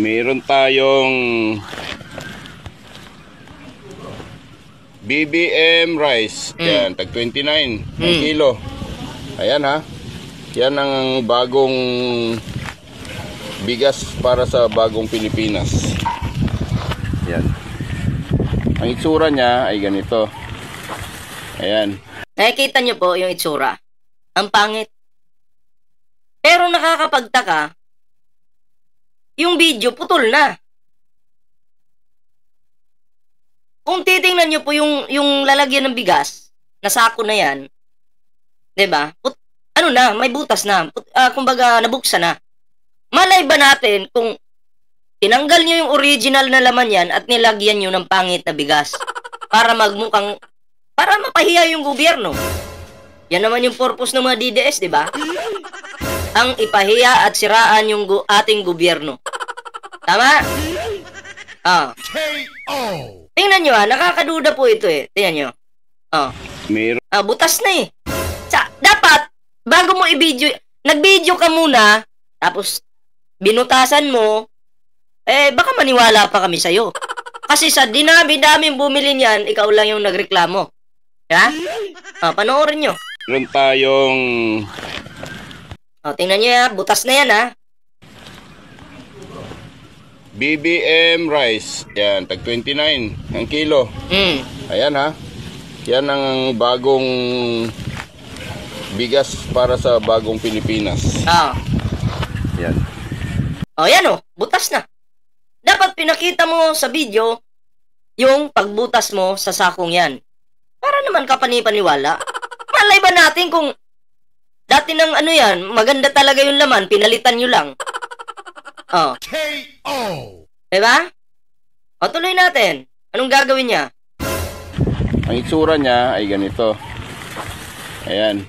Meron tayong BBM rice. Yan, tag 29 ang kilo. Ayan ha. Yan ang bagong bigas para sa bagong Pilipinas. Yan. Ang itsura niya ay ganito. Ayan. Nakikita nyo po yung itsura. Ang pangit. Pero nakakapagtaka, yung video putol na. Kung titingnan nyo po yung lalagyan ng bigas, na sako na yan, diba? Ano na, may butas na. Kumbaga, nabuksan na. Malay ba natin kung tinanggal nyo yung original na laman yan at nilagyan nyo ng pangit na bigas para para mapahiya yung gobyerno. Yan naman yung purpose ng mga DDS, di ba? Ang ipahiya at siraan yung ating gobyerno. Tama? Tingnan nyo nakakaduda po ito eh. Tingnan nyo. Butas na eh. Dapat, bago mo i-video, nag-video ka muna, tapos binutasan mo, baka maniwala pa kami sa'yo. Kasi sa dinami-daming bumili niyan, ikaw lang yung nagreklamo. Ha? Panoorin nyo. Meron tayong tingnan nyo butas na yan ha. BBM rice. Yan, tag 29 ang kilo. Ayan ha. Yan ang bagong bigas para sa bagong Pilipinas. Yan. Yan butas na. Dapat pinakita mo sa video yung pagbutas mo sa sakong yan. Para naman kapani-paniwala. Malay ba natin kung dati ng yan, maganda talaga yung laman, pinalitan nyo lang. KO! Diba? Tuloy natin. Anong gagawin niya? Ang itsura niya ay ganito. Ayan.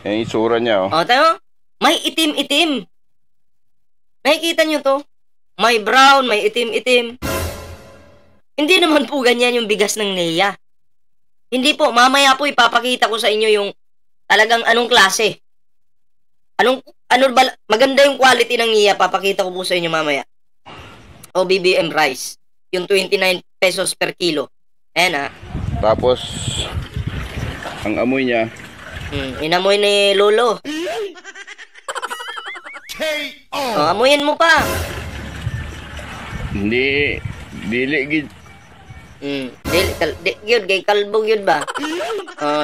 Ang itsura niya tayo? May itim-itim. Nakikita nyo to? May brown, may itim-itim. Hindi naman po ganyan yung bigas ng NEA. Hindi po, mamaya po ipapakita ko sa inyo yung talagang anong klase. Maganda yung quality ng NEA, papakita ko po sa inyo mamaya. O BBM rice. Yung 29 pesos per kilo. Ayan Tapos, ang amoy niya. Inamoy ni Lolo. KO! Amoyin mo pa. Hindi, dili gid. Yun, kay kalbog yun ba?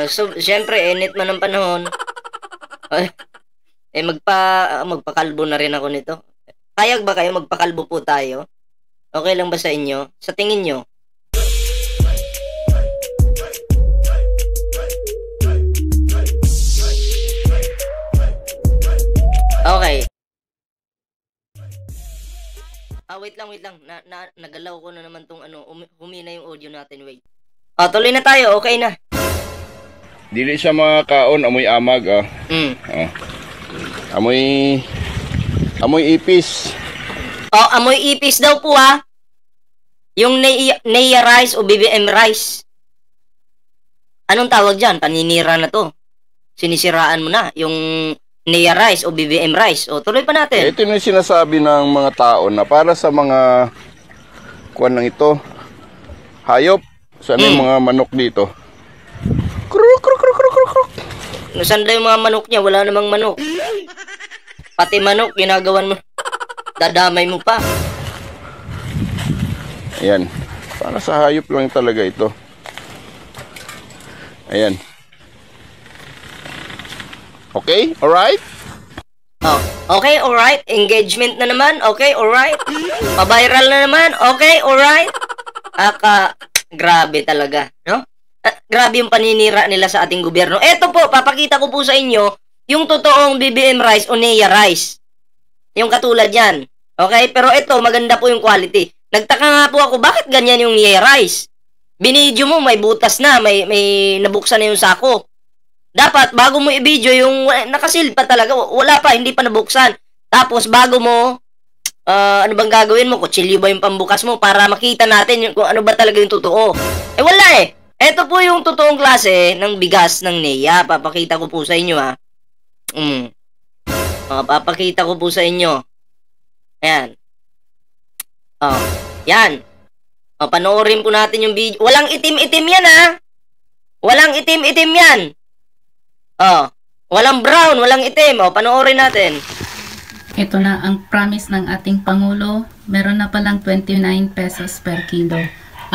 So, syempre, init man ang panahon. Magpakalbo na rin ako nito. Kayag ba kayo magpakalbo po tayo? Okay lang ba sa inyo? Sa tingin nyo? Okay. Wait lang. Nagalaw ko na naman tong humina yung audio natin, wait. Tuloy na tayo, okay na. Dili siya makakaon, amoy amag Amoy ipis. Amoy ipis daw po Yung NEA rice o BBM rice. Anong tawag dyan? Paninira na to. Sinisiraan mo na yung NEA rice o BBM rice. Tuloy pa natin. Ito yung sinasabi ng mga tao na para sa mga kuwan ng ito, hayop. Saan yung mga manok dito? Kruk. Saan yung mga manok niya? Wala namang manok. Pati manok, ginagawan mo. Dadamay mo pa. Ayan. Para sa hayop lang talaga ito. Ayan. Okay? Alright? Okay, alright. Engagement na naman. Okay, alright. Pa-viral na naman. Okay, alright. Grabe talaga, no? Grabe yung paninira nila sa ating gobyerno. Eto po, papakita ko po sa inyo yung totoong BBM rice o NEA rice. Yung katulad yan. Okay? Pero ito, maganda po yung quality. Nagtaka nga po ako, bakit ganyan yung NEA rice? Binidyo mo, may butas na, may nabuksan na yung sako. Dapat, bago mo i-video yung nakasil pa talaga, wala pa, hindi pa nabuksan. Tapos, bago mo, ano bang gagawin mo? Kutsilyo ba yung pambukas mo para makita natin kung ano ba talaga yung totoo? Wala eh. Ito po yung totoong klase ng bigas ng NEA. Papakita ko po sa inyo Papakita ko po sa inyo. Ayan. Oh, yan. O, panoorin po natin yung video. Walang itim-itim yan, ha? Walang itim-itim yan. O, walang brown, walang itim. O, panoorin natin. Ito na ang promise ng ating Pangulo. Meron na palang 29 pesos per kilo.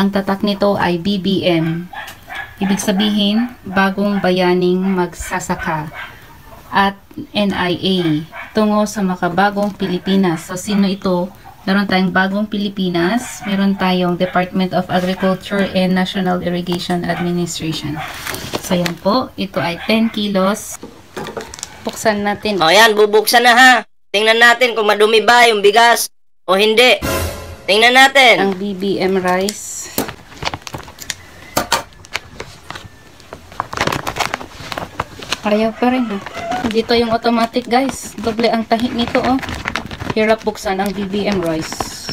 Ang tatak nito ay BBM. Ibig sabihin, bagong bayaning magsasaka. At NIA, tungo sa makabagong Pilipinas. So, sino ito? Meron tayong bagong Pilipinas, meron tayong Department of Agriculture and National Irrigation Administration. So yan po, ito ay 10 kilos. Buksan natin. O yan, bubuksan na ha. Tingnan natin kung madumi ba yung bigas o hindi. Tingnan natin. Ang BBM rice. Ayaw pa rin. Dito yung automatic guys. Doble ang tahi nito oh. Hirap buksan ang BBM rice.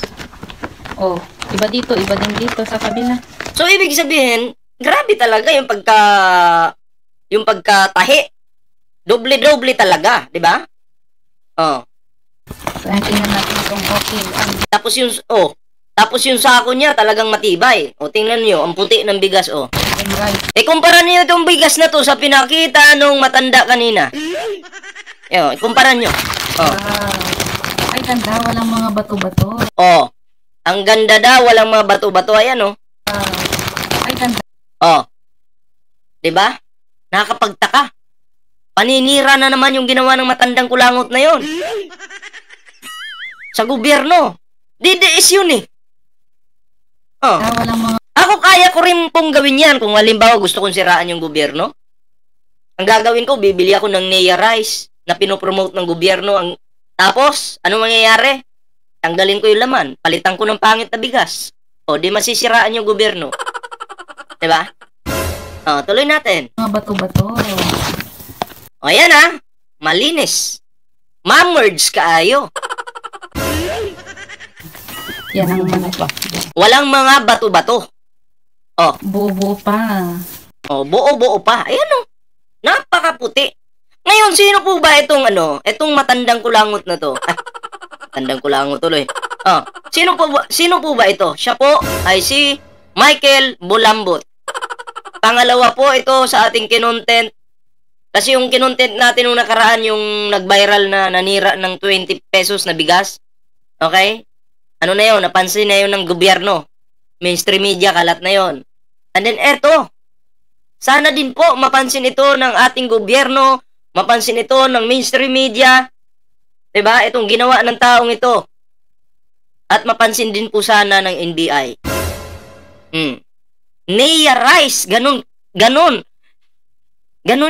Oh, iba dito, iba din dito sa kabila. So, ibig sabihin, grabe talaga yung pagkatahi. Doble-doble talaga, di ba? Oh. So, tingnan natin kung okay. Tapos yung sako niya talagang matibay. O, tingnan niyo, ang puti ng bigas, oh. Rice. Kumpara niyo itong bigas na to sa pinakita nung matanda kanina. Kumpara niyo. Oh. Wow. Ay, ganda. Walang mga bato-bato. Oh. Ang ganda daw, walang mga bato-bato. Ayan, oh. Ay, ganda. Oh. 'Di ba? Nakakapagtaka. Paninira na naman yung ginawa ng matandang kulangot na 'yon. Sa gobyerno. DDS yun eh. Oh. Walang mga... Ako kaya ko rin pong gawin yan kung halimbawa gusto kong siraan yung gobyerno. Ang gagawin ko, bibili ako ng Nea Rice na pinopromote ng gobyerno. Tapos, ano mangyayari? Tanggalin ko yung laman. Palitan ko ng pangit na bigas. O, di masisiraan yung gobyerno. Diba? O, tuloy natin. Mga bato-bato. O, yan ha. Malinis. Mamerge kaayo. Yan ang mga pa. Walang mga bato-bato. O. Buo-buo pa. O, buo-buo pa. Ayan o. Napakaputi. Ngayon, sino po ba itong matandang kulangot na to? Matandang kulangot tuloy. Oh, sino po ba ito? Siya po ay si Michael Bulambot. Pangalawa po ito sa ating kinontent. Kasi yung kinontent natin nung nakaraan, yung nag-viral na nanira ng 20 pesos na bigas. Okay? Ano na yun? Napansin na yun ng gobyerno. Mainstream media, kalat na yun. And then eto, sana din po mapansin ito ng ating gobyerno, mapansin ito ng mainstream media, diba? Itong ginawa ng taong ito. At mapansin din po sana ng NBI. Nea Rice, ganun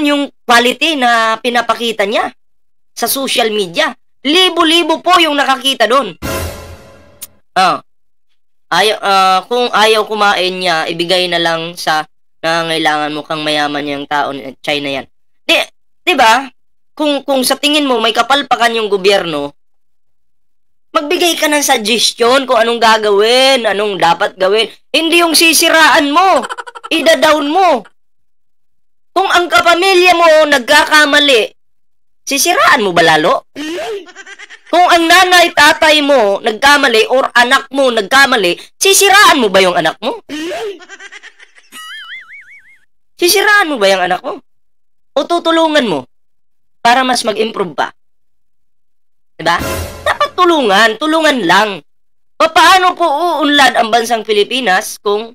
yung quality na pinapakita niya sa social media. Libo-libo po yung nakakita doon. Kung ayaw kumain niya, ibigay na lang sa nangangailangan, mukhang mayaman yung tao ni China yan. Diba? Kung sa tingin mo may kapalpakan yung gobyerno, magbigay ka ng suggestion kung anong gagawin, anong dapat gawin. Hindi yung sisiraan mo, ida-down mo. Kung ang kapamilya mo nagkakamali, sisiraan mo ba lalo? Kung ang nanay, tatay mo nagkamali or anak mo nagkamali, sisiraan mo ba yung anak mo? Sisiraan mo ba yung anak mo? O tutulungan mo para mas mag-improve pa? Diba? Dapat tulungan lang. Paano po uunlad ang bansang Pilipinas kung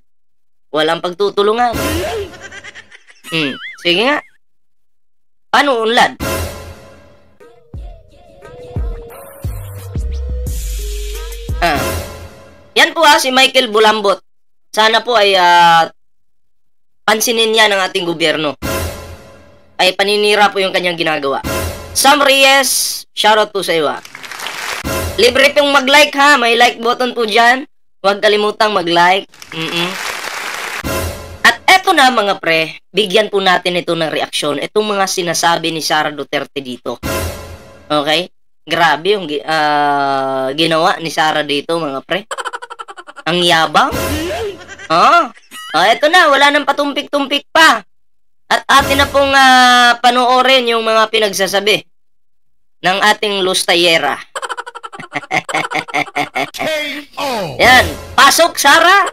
walang pagtutulungan? Sige nga. Paano uunlad? Yan po si Michael Bulambot. Sana po ay pansinin niya ng ating gobyerno. Ay paninira po yung kanyang ginagawa. Sam Reyes, shoutout po sa iyo. Libre pong mag-like ha. May like button po dyan. Huwag kalimutang mag-like. At eto na mga pre, bigyan po natin ito ng reaksyon. Itong mga sinasabi ni Sara Duterte dito. Okay? Grabe yung ginawa ni Sara dito mga pre. Ang yabang. Eto na, wala nang patumpik-tumpik pa. At atin na pong panoorin yung mga pinagsasabi ng ating Lustayera. Yan. Pasok, Sara.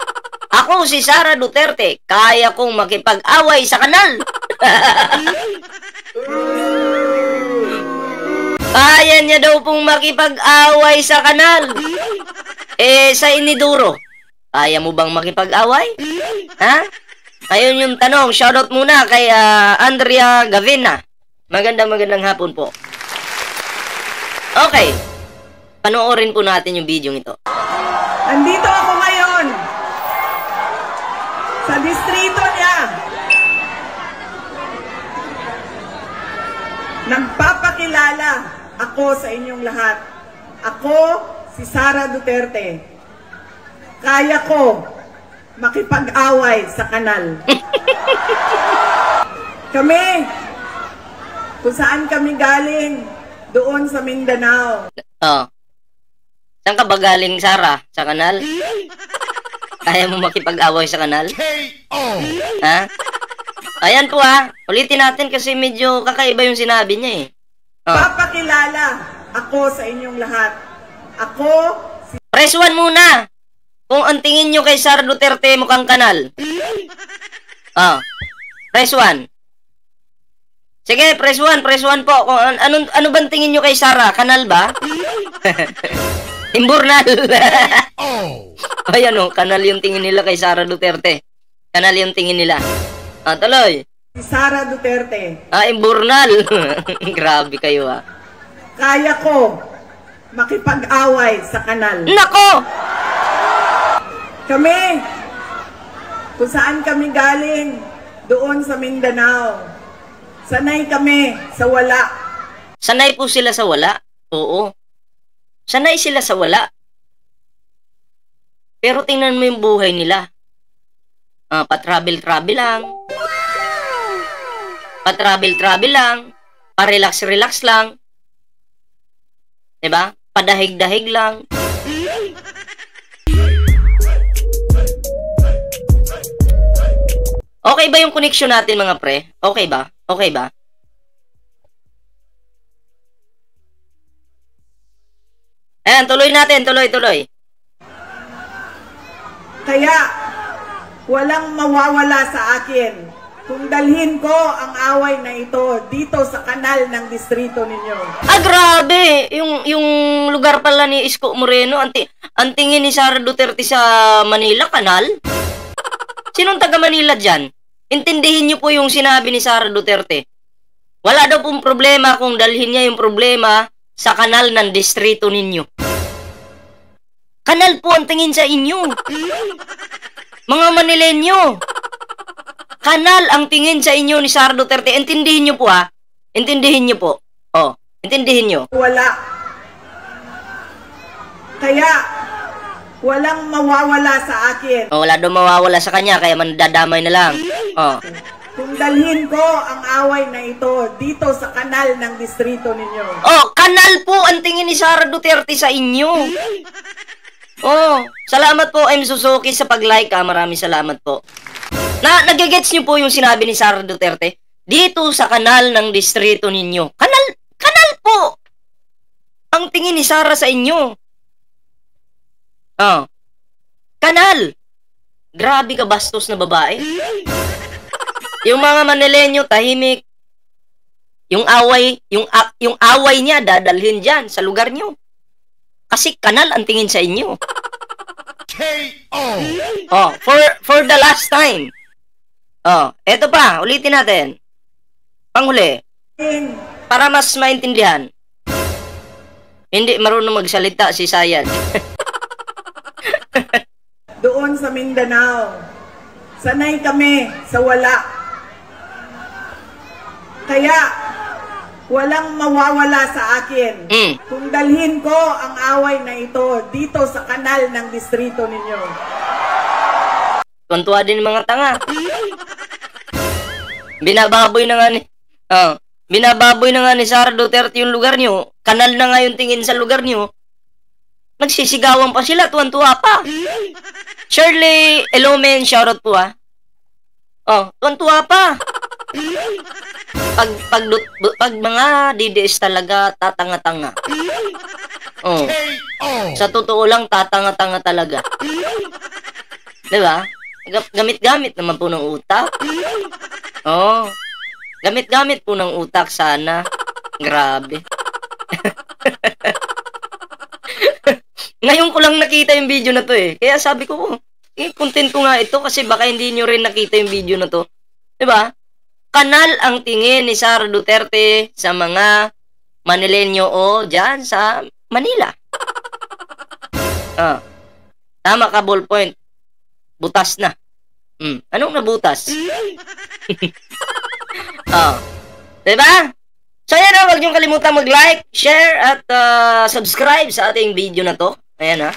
Ako si Sara Duterte. Kaya kong makipag-away sa kanal. Kaya niya daw pong makipag-away sa kanal. Sa iniduro, kaya mo bang makipag-away? Ha? Ayun yung tanong. Shoutout muna kay Andrea Gavina. Magandang hapon po. Okay. Panoorin po natin yung video ito. Andito ako ngayon sa distrito niya. Nagpapakilala ako sa inyong lahat. Ako si Sara Duterte. Kaya ko makipag-away sa kanal. Kami, kung saan kami galing, doon sa Mindanao. Oh. Saan ka ba galing, Sara? Sa kanal? Kaya mo makipag-away sa kanal? Ha? Ayan po ulitin natin kasi medyo kakaiba yung sinabi niya Oh. Papakilala ako sa inyong lahat. Ako si... Press 1 muna! Kung ang tingin nyo kay Sara Duterte mukhang kanal. Press 1. Sige, press 1 po. Kung ano bang tingin nyo kay Sara? Kanal ba? Imburnal. Ayan kanal yung tingin nila kay Sara Duterte. Kanal yung tingin nila. Tuloy. Si Sara Duterte. Imburnal. Grabe kayo Kaya ko makipag-away sa kanal. Nako! Kami, kung saan kami galing, doon sa Mindanao. Sanay kami sa wala. Sanay po sila sa wala? Oo. Sanay sila sa wala. Pero tingnan mo yung buhay nila. Pa-travel lang. Pa-travel lang. Pa-relax lang. Diba? Padahig-dahig lang. Okay ba yung connection natin mga pre? Okay ba? Okay ba? Ayan, tuloy natin. Tuloy. Kaya, walang mawawala sa akin kung dalhin ko ang away na ito dito sa kanal ng distrito ninyo. Grabe! Yung lugar pala ni Isko Moreno, ang tingin ni Sara Duterte sa Manila, kanal? Sinong taga Manila dyan? Intindihin niyo po yung sinabi ni Sara Duterte. Wala daw pong problema kung dalhin niya yung problema sa kanal ng distrito ninyo. Kanal po ang tingin sa inyo. Mga Manilenyo. Kanal ang tingin sa inyo ni Sara Duterte. Intindihin niyo po Intindihin niyo po. Intindihin niyo. Wala. Kaya, walang mawawala sa akin. Wala daw mawawala sa kanya, kaya mandadamay na lang. Kung dalhin ko ang away na ito dito sa kanal ng distrito ninyo. Kanal po ang tingin ni Sara Duterte sa inyo. Salamat po, M. Suzuki, sa pag-like. Maraming salamat po. Nagigets niyo po yung sinabi ni Sara Duterte? Dito sa kanal ng distrito ninyo. Kanal po ang tingin ni Sara sa inyo. Kanal. Grabe ka bastos na babae. Yung mga Manilenyo tahimik. Yung away niya dadalhin diyan sa lugar niyo. Kasi kanal ang tingin sa inyo. For the last time. Eto pa, ulitin natin. Panghuli. Para mas maintindihan. Hindi marunong magsalita si Sayad. Doon sa Mindanao, sanay kami sa wala. Kaya, walang mawawala sa akin kung dalhin ko ang away na ito dito sa kanal ng distrito ninyo. Tuwan-tuwa din mga tanga. Binababoy na nga ni Sara Duterte yung lugar nyo. Kanal na nga yung tingin sa lugar nyo. Nagsisigawan pa sila, tuwan-tuwa pa. Shirley Elomen, shoutout po tuwan-tuwa pa. Pag mga DDS talaga tatanga-tanga. Oh. Sa totoo lang, tatanga-tanga talaga. Diba? Gamit-gamit naman po ng utak. Oh. Gamit-gamit po ng utak sana. Grabe. Ngayon ko lang nakita yung video na to eh. Kaya sabi ko, content ko nga ito kasi baka hindi nyo rin nakita yung video na to. Diba? Kanal ang tingin ni Sara Duterte sa mga Manileño o dyan sa Manila. Tama ka, ballpoint. Butas na. Anong nabutas? Diba? So yan huwag niyong kalimutan mag-like, share, at subscribe sa ating video na to. Ayan